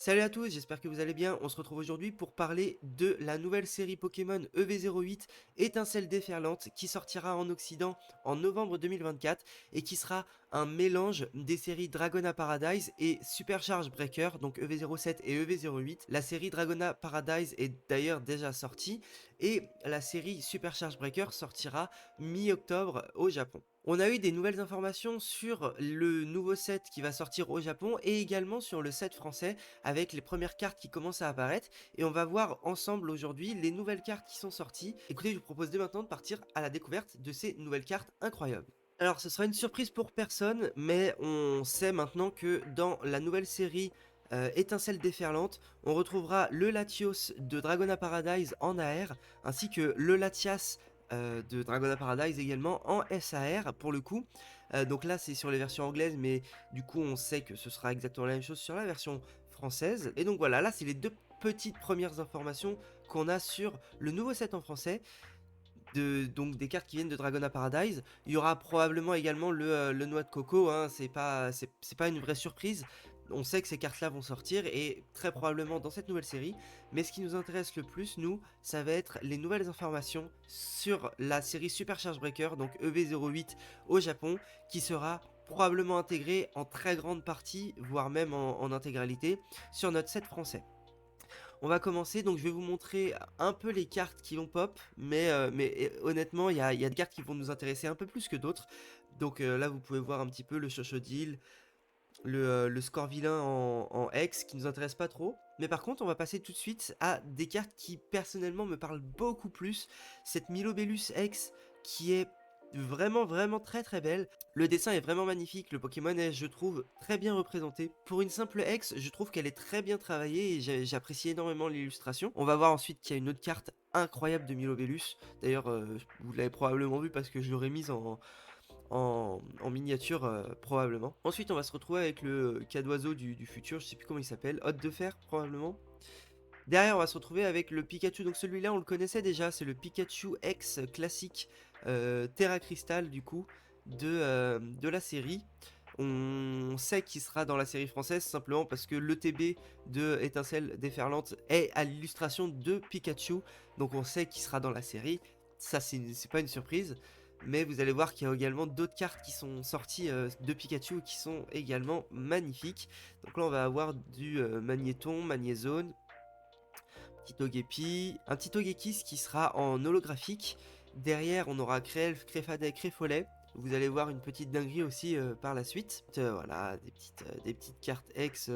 Salut à tous, j'espère que vous allez bien. On se retrouve aujourd'hui pour parler de la nouvelle série Pokémon EV08 Étincelle déferlante qui sortira en Occident en novembre 2024 et qui sera un mélange des séries Dragona Paradise et Supercharge Breaker, donc EV07 et EV08. La série Dragona Paradise est d'ailleurs déjà sortie et la série Supercharge Breaker sortira mi-octobre au Japon. On a eu des nouvelles informations sur le nouveau set qui va sortir au Japon et également sur le set français avec les premières cartes qui commencent à apparaître et on va voir ensemble aujourd'hui les nouvelles cartes qui sont sorties. Écoutez, je vous propose dès maintenant de partir à la découverte de ces nouvelles cartes incroyables. Alors ce sera une surprise pour personne, mais on sait maintenant que dans la nouvelle série Étincelle déferlante, on retrouvera le Latios de Dragona Paradise en AR, ainsi que le Latias de Dragona Paradise également en SAR pour le coup. Donc là c'est sur les versions anglaises, mais du coup on sait que ce sera exactement la même chose sur la version française. Et donc voilà, là c'est les deux petites premières informations qu'on a sur le nouveau set en français. Donc des cartes qui viennent de Dragona Paradise. Il y aura probablement également le noix de coco, hein, c'est pas une vraie surprise. On sait que ces cartes-là vont sortir et très probablement dans cette nouvelle série. Mais ce qui nous intéresse le plus, nous, ça va être les nouvelles informations sur la série Supercharge Breaker, donc EV08 au Japon, qui sera probablement intégrée en très grande partie, voire même en intégralité, sur notre set français. On va commencer, donc je vais vous montrer un peu les cartes qui vont pop, mais honnêtement, il y a des cartes qui vont nous intéresser un peu plus que d'autres. Donc là, vous pouvez voir un petit peu le Chochodile, le score vilain en X, qui nous intéresse pas trop. Mais par contre, on va passer tout de suite à des cartes qui, personnellement, me parlent beaucoup plus. Cette Milobellus X, qui est vraiment très très belle. Le dessin est vraiment magnifique, le Pokémon est, je trouve, très bien représenté. Pour une simple X, je trouve qu'elle est très bien travaillée et j'apprécie énormément l'illustration. On va voir ensuite qu'il y a une autre carte incroyable de Milobellus. D'ailleurs, vous l'avez probablement vu parce que je l'aurais mise en miniature probablement. Ensuite on va se retrouver avec le cadoiseau du futur, je sais plus comment il s'appelle, Hôte de fer probablement. Derrière on va se retrouver avec le Pikachu, donc celui-là on le connaissait déjà, c'est le Pikachu X classique Terra Crystal du coup de la série. On sait qu'il sera dans la série française simplement parce que le TB de Étincelle déferlante est à l'illustration de Pikachu, donc on sait qu'il sera dans la série. Ça c'est pas une surprise. Mais vous allez voir qu'il y a également d'autres cartes qui sont sorties de Pikachu qui sont également magnifiques. Donc là on va avoir du Magnéton, Magnézone, petit Togepi, un petit Togekiss qui sera en holographique. Derrière on aura Crelf, Créfadet, Créfolet. Vous allez voir une petite dinguerie aussi par la suite. Voilà, des petites cartes ex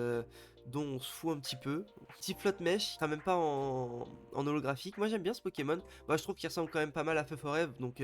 dont on se fout un petit peu. Petit flotte mèche, sera même pas en holographique. Moi j'aime bien ce Pokémon. Moi je trouve qu'il ressemble quand même pas mal à Feu Forever, donc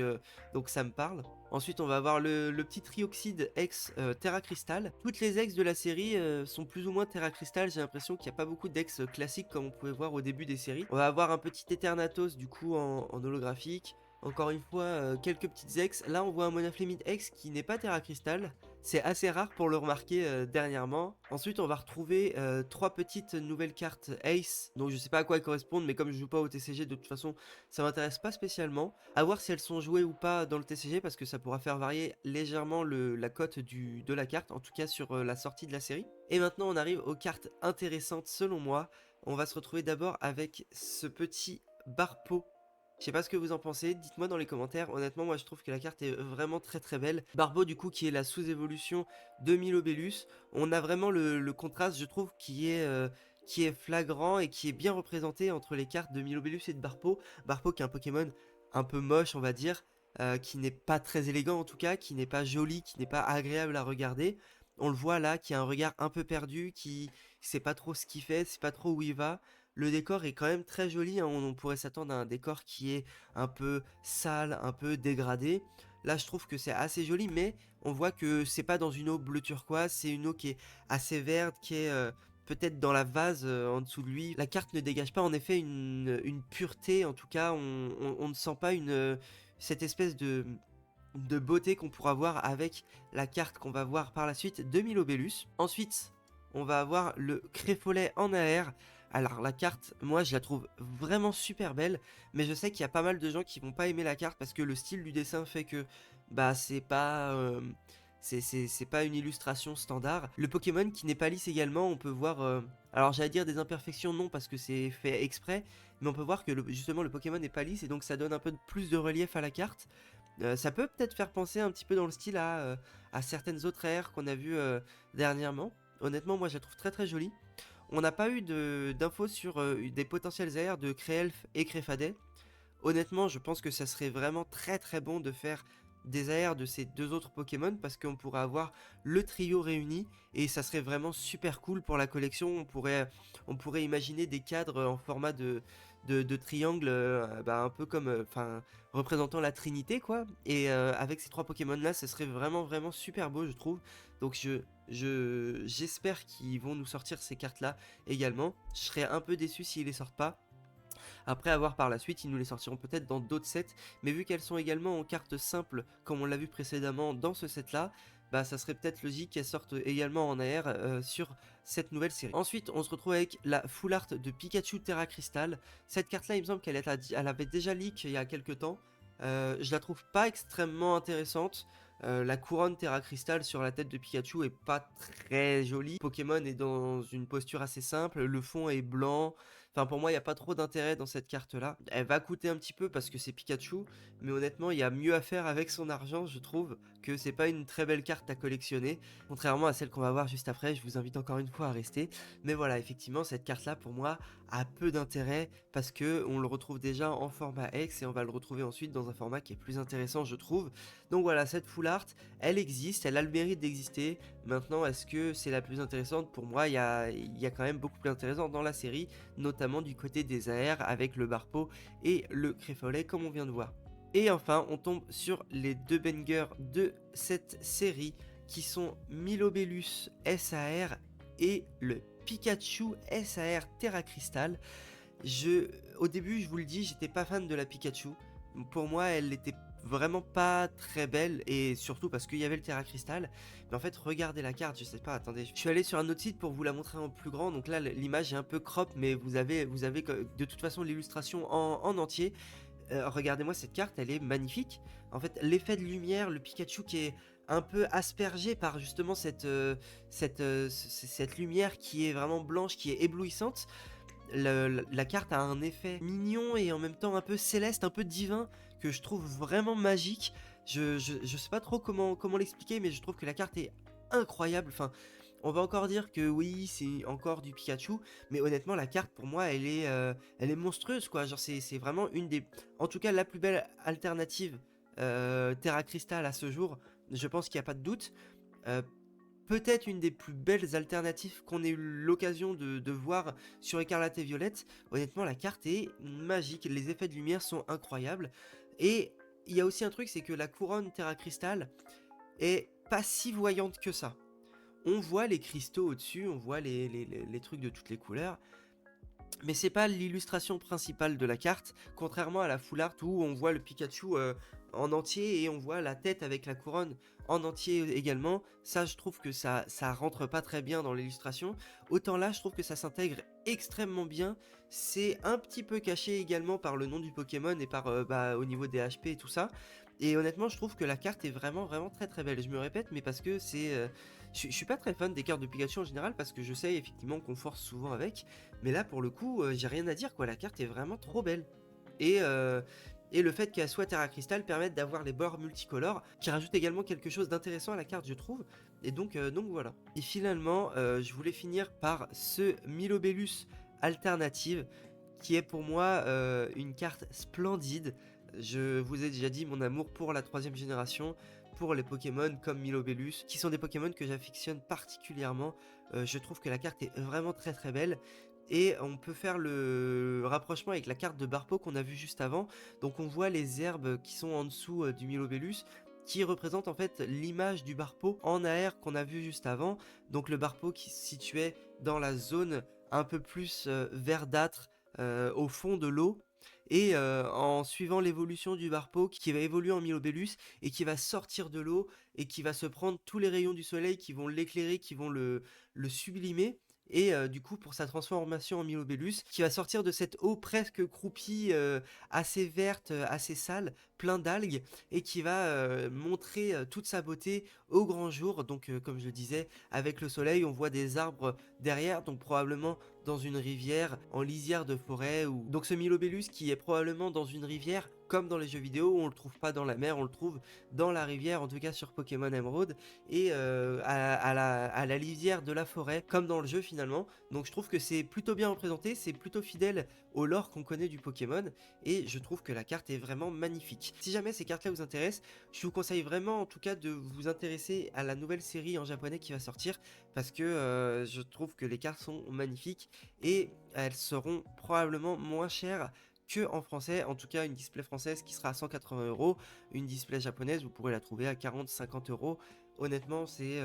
ça me parle. Ensuite on va avoir le petit Trioxide ex Terra Crystal. Toutes les ex de la série sont plus ou moins Terra Crystal. J'ai l'impression qu'il n'y a pas beaucoup d'ex classiques comme on pouvait voir au début des séries. On va avoir un petit Eternatus du coup en holographique. Encore une fois, quelques petites ex. Là, on voit un Monoflemid X qui n'est pas Terra Crystal. C'est assez rare pour le remarquer dernièrement. Ensuite, on va retrouver trois petites nouvelles cartes Ace. Donc, je sais pas à quoi elles correspondent, mais comme je joue pas au TCG, de toute façon, ça m'intéresse pas spécialement. À voir si elles sont jouées ou pas dans le TCG, parce que ça pourra faire varier légèrement la cote de la carte, en tout cas sur la sortie de la série. Et maintenant, on arrive aux cartes intéressantes selon moi. On va se retrouver d'abord avec ce petit Barpo. Je sais pas ce que vous en pensez, dites-moi dans les commentaires. Honnêtement, moi je trouve que la carte est vraiment très belle. Barbeau du coup qui est la sous-évolution de Milobellus. On a vraiment le contraste, je trouve, qui est flagrant et qui est bien représenté entre les cartes de Milobellus et de Barbeau. Barbeau qui est un Pokémon un peu moche, on va dire, qui n'est pas très élégant en tout cas, qui n'est pas joli, qui n'est pas agréable à regarder. On le voit là, qui a un regard un peu perdu, qui sait pas trop ce qu'il fait, sait pas trop où il va. Le décor est quand même très joli, hein. On pourrait s'attendre à un décor qui est un peu sale, un peu dégradé. Là, je trouve que c'est assez joli, mais on voit que c'est pas dans une eau bleu turquoise, c'est une eau qui est assez verte, qui est peut-être dans la vase en dessous de lui. La carte ne dégage pas en effet une pureté, en tout cas, on ne sent pas cette espèce de beauté qu'on pourra voir avec la carte qu'on va voir par la suite de Milobellus. Ensuite, on va avoir le Créfolet en AR. Alors la carte, moi je la trouve vraiment super belle, mais je sais qu'il y a pas mal de gens qui vont pas aimer la carte parce que le style du dessin fait que bah C'est pas une illustration standard. Le Pokémon qui n'est pas lisse également, on peut voir, alors j'allais dire des imperfections, non, parce que c'est fait exprès, mais on peut voir que justement le Pokémon n'est pas lisse et donc ça donne un peu plus de relief à la carte. Ça peut peut-être faire penser un petit peu dans le style à certaines autres AR qu'on a vues dernièrement. Honnêtement, moi je la trouve très très jolie. On n'a pas eu d'infos sur des potentiels AR de Créelf et Créfadet. Honnêtement, je pense que ça serait vraiment très très bon de faire des AR de ces deux autres Pokémon parce qu'on pourrait avoir le trio réuni et ça serait vraiment super cool pour la collection. On pourrait imaginer des cadres en format de triangle, un peu comme, représentant la Trinité quoi. Et avec ces trois Pokémon là, ce serait vraiment vraiment super beau je trouve. Donc j'espère qu'ils vont nous sortir ces cartes là également. Je serais un peu déçu s'ils les sortent pas. Après avoir par la suite, ils nous les sortiront peut-être dans d'autres sets, mais vu qu'elles sont également en cartes simples, comme on l'a vu précédemment dans ce set-là, bah ça serait peut-être logique qu'elles sortent également en AR sur cette nouvelle série. Ensuite, on se retrouve avec la Full Art de Pikachu Terra Crystal. Cette carte-là, il me semble elle avait déjà leak il y a quelques temps. Je la trouve pas extrêmement intéressante. La couronne Terra Crystal sur la tête de Pikachu est pas très jolie. Pokémon est dans une posture assez simple, le fond est blanc. Enfin, pour moi, il n'y a pas trop d'intérêt dans cette carte-là. Elle va coûter un petit peu parce que c'est Pikachu, mais honnêtement, il y a mieux à faire avec son argent, je trouve, que c'est pas une très belle carte à collectionner. Contrairement à celle qu'on va voir juste après, je vous invite encore une fois à rester. Mais voilà, effectivement, cette carte-là, pour moi, a peu d'intérêt parce que on le retrouve déjà en format X et on va le retrouver ensuite dans un format qui est plus intéressant, je trouve. Donc voilà, cette full art, elle existe, elle a le mérite d'exister. Maintenant, est-ce que c'est la plus intéressante? Pour moi, il y a quand même beaucoup plus intéressant dans la série, notamment du côté des AR avec le Barpo et le Créfolet comme on vient de voir. Et enfin, on tombe sur les deux bangers de cette série qui sont Milobellus SAR et le Pikachu SAR Terra Crystal. Au début, je vous le dis, j'étais pas fan de la Pikachu. Pour moi, elle était vraiment pas très belle et surtout parce qu'il y avait le Terra Crystal. Mais en fait, regardez la carte, je sais pas, attendez, je suis allé sur un autre site pour vous la montrer en plus grand. Donc là, l'image est un peu crop, mais vous avez de toute façon l'illustration en entier. Regardez-moi cette carte, elle est magnifique. En fait, l'effet de lumière, le Pikachu qui est un peu aspergé par justement cette lumière qui est vraiment blanche, qui est éblouissante. La carte a un effet mignon et en même temps un peu céleste, un peu divin, que je trouve vraiment magique. Je sais pas trop comment l'expliquer, mais je trouve que la carte est incroyable. Enfin, on va encore dire que oui, c'est encore du Pikachu, mais honnêtement, la carte pour moi, elle est monstrueuse, quoi. Genre, c'est vraiment une des, en tout cas, la plus belle alternative Terra Crystal à ce jour. Je pense qu'il n'y a pas de doute. Euh, Peut-être une des plus belles alternatives qu'on ait eu l'occasion de voir sur Écarlate et Violette. Honnêtement, la carte est magique, les effets de lumière sont incroyables. Et il y a aussi un truc, c'est que la couronne Terra Crystal est pas si voyante que ça. On voit les cristaux au-dessus, on voit les trucs de toutes les couleurs, mais c'est pas l'illustration principale de la carte, contrairement à la full art où on voit le Pikachu en entier et on voit la tête avec la couronne en entier également. Ça, je trouve que ça rentre pas très bien dans l'illustration. Autant là, je trouve que ça s'intègre extrêmement bien. C'est un petit peu caché également par le nom du Pokémon et par au niveau des HP et tout ça. Et honnêtement, je trouve que la carte est vraiment vraiment très très belle. Je me répète, mais parce que je suis pas très fan des cartes de Pikachu en général parce que je sais effectivement qu'on force souvent avec. Mais là, pour le coup, j'ai rien à dire, quoi. La carte est vraiment trop belle. Et, euh, et le fait qu'elle soit Terra Crystal permet d'avoir les bords multicolores, qui rajoute également quelque chose d'intéressant à la carte, je trouve. Et donc voilà. Et finalement, je voulais finir par ce Milobellus Alternative, qui est pour moi une carte splendide. Je vous ai déjà dit mon amour pour la troisième génération, pour les Pokémon comme Milobellus, qui sont des Pokémon que j'affectionne particulièrement. Je trouve que la carte est vraiment très très belle. Et on peut faire le rapprochement avec la carte de Barpo qu'on a vu juste avant. Donc on voit les herbes qui sont en dessous du Milobellus, qui représentent en fait l'image du Barpo en AR qu'on a vu juste avant. Donc le Barpo qui se situait dans la zone un peu plus verdâtre au fond de l'eau. Et en suivant l'évolution du Barpo qui va évoluer en Milobellus et qui va sortir de l'eau et qui va se prendre tous les rayons du soleil qui vont l'éclairer, qui vont le sublimer. et du coup pour sa transformation en Milobellus, qui va sortir de cette eau presque croupie, assez verte, assez sale, plein d'algues, et qui va montrer toute sa beauté au grand jour. Donc comme je le disais, avec le soleil, on voit des arbres derrière, donc probablement dans une rivière, en lisière de forêt. Ou donc ce Milobellus qui est probablement dans une rivière, comme dans les jeux vidéo, on le trouve pas dans la mer, on le trouve dans la rivière, en tout cas sur Pokémon Emerald, et à la lisière de la forêt, comme dans le jeu finalement. Donc je trouve que c'est plutôt bien représenté, c'est plutôt fidèle au lore qu'on connaît du Pokémon, et je trouve que la carte est vraiment magnifique. Si jamais ces cartes là vous intéressent, je vous conseille vraiment en tout cas de vous intéresser à la nouvelle série en japonais qui va sortir, parce que je trouve que les cartes sont magnifiques, et elles seront probablement moins chères que en français. En tout cas une display française qui sera à 180 €, une display japonaise vous pourrez la trouver à 40-50 €. Honnêtement c'est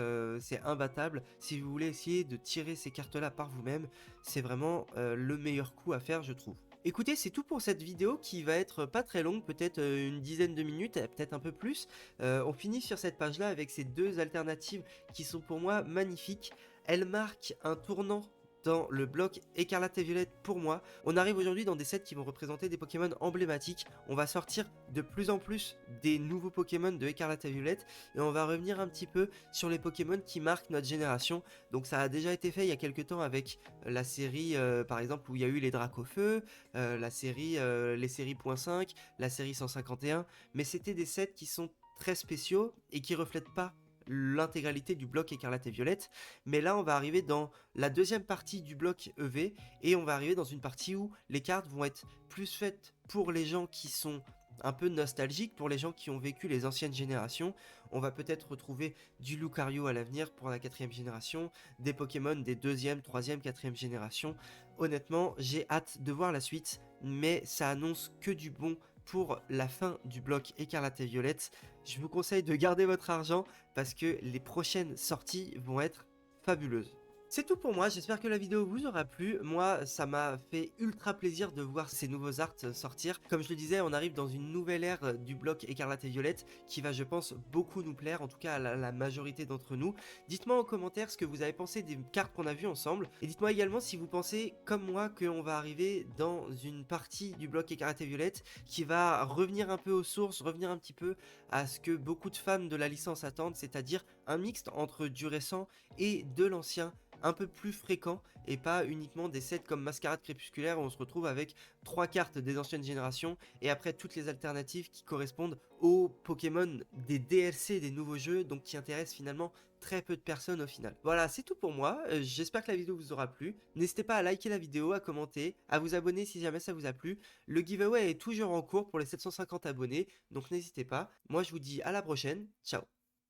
imbattable. Si vous voulez essayer de tirer ces cartes là par vous-même, c'est vraiment le meilleur coup à faire, je trouve. Écoutez, c'est tout pour cette vidéo qui va être pas très longue, peut-être une dizaine de minutes, peut-être un peu plus. On finit sur cette page là avec ces deux alternatives qui sont pour moi magnifiques. Elles marquent un tournant dans le bloc écarlate et violette pour moi. On arrive aujourd'hui dans des sets qui vont représenter des Pokémon emblématiques. On va sortir de plus en plus des nouveaux Pokémon de écarlate et violette, et on va revenir un petit peu sur les Pokémon qui marquent notre génération. Donc ça a déjà été fait il y a quelques temps avec la série par exemple où il y a eu les Dracofeu, la série les séries .5, la série 151, mais c'était des sets qui sont très spéciaux et qui reflètent pas l'intégralité du bloc écarlate et violette. Mais là on va arriver dans la deuxième partie du bloc EV, et on va arriver dans une partie où les cartes vont être plus faites pour les gens qui sont un peu nostalgiques, pour les gens qui ont vécu les anciennes générations. On va peut-être retrouver du Lucario à l'avenir pour la 4ème génération, des Pokémon des 2ème, 3ème, 4ème génération. Honnêtement, j'ai hâte de voir la suite, mais ça annonce que du bon pour la fin du bloc écarlate et violette. Je vous conseille de garder votre argent parce que les prochaines sorties vont être fabuleuses. C'est tout pour moi, j'espère que la vidéo vous aura plu. Moi, ça m'a fait ultra plaisir de voir ces nouveaux arts sortir. Comme je le disais, on arrive dans une nouvelle ère du bloc écarlate et violette qui va, je pense, beaucoup nous plaire, en tout cas à la majorité d'entre nous. Dites-moi en commentaire ce que vous avez pensé des cartes qu'on a vues ensemble. Et dites-moi également si vous pensez, comme moi, qu'on va arriver dans une partie du bloc écarlate et violette qui va revenir un peu aux sources, revenir un petit peu à ce que beaucoup de fans de la licence attendent, c'est-à-dire un mixte entre du récent et de l'ancien, un peu plus fréquent, et pas uniquement des sets comme Mascarade Crépusculaire où on se retrouve avec 3 cartes des anciennes générations et après toutes les alternatives qui correspondent aux Pokémon des DLC des nouveaux jeux, donc qui intéressent finalement très peu de personnes au final. Voilà, c'est tout pour moi, j'espère que la vidéo vous aura plu. N'hésitez pas à liker la vidéo, à commenter, à vous abonner si jamais ça vous a plu. Le giveaway est toujours en cours pour les 750 abonnés, donc n'hésitez pas. Moi je vous dis à la prochaine, ciao.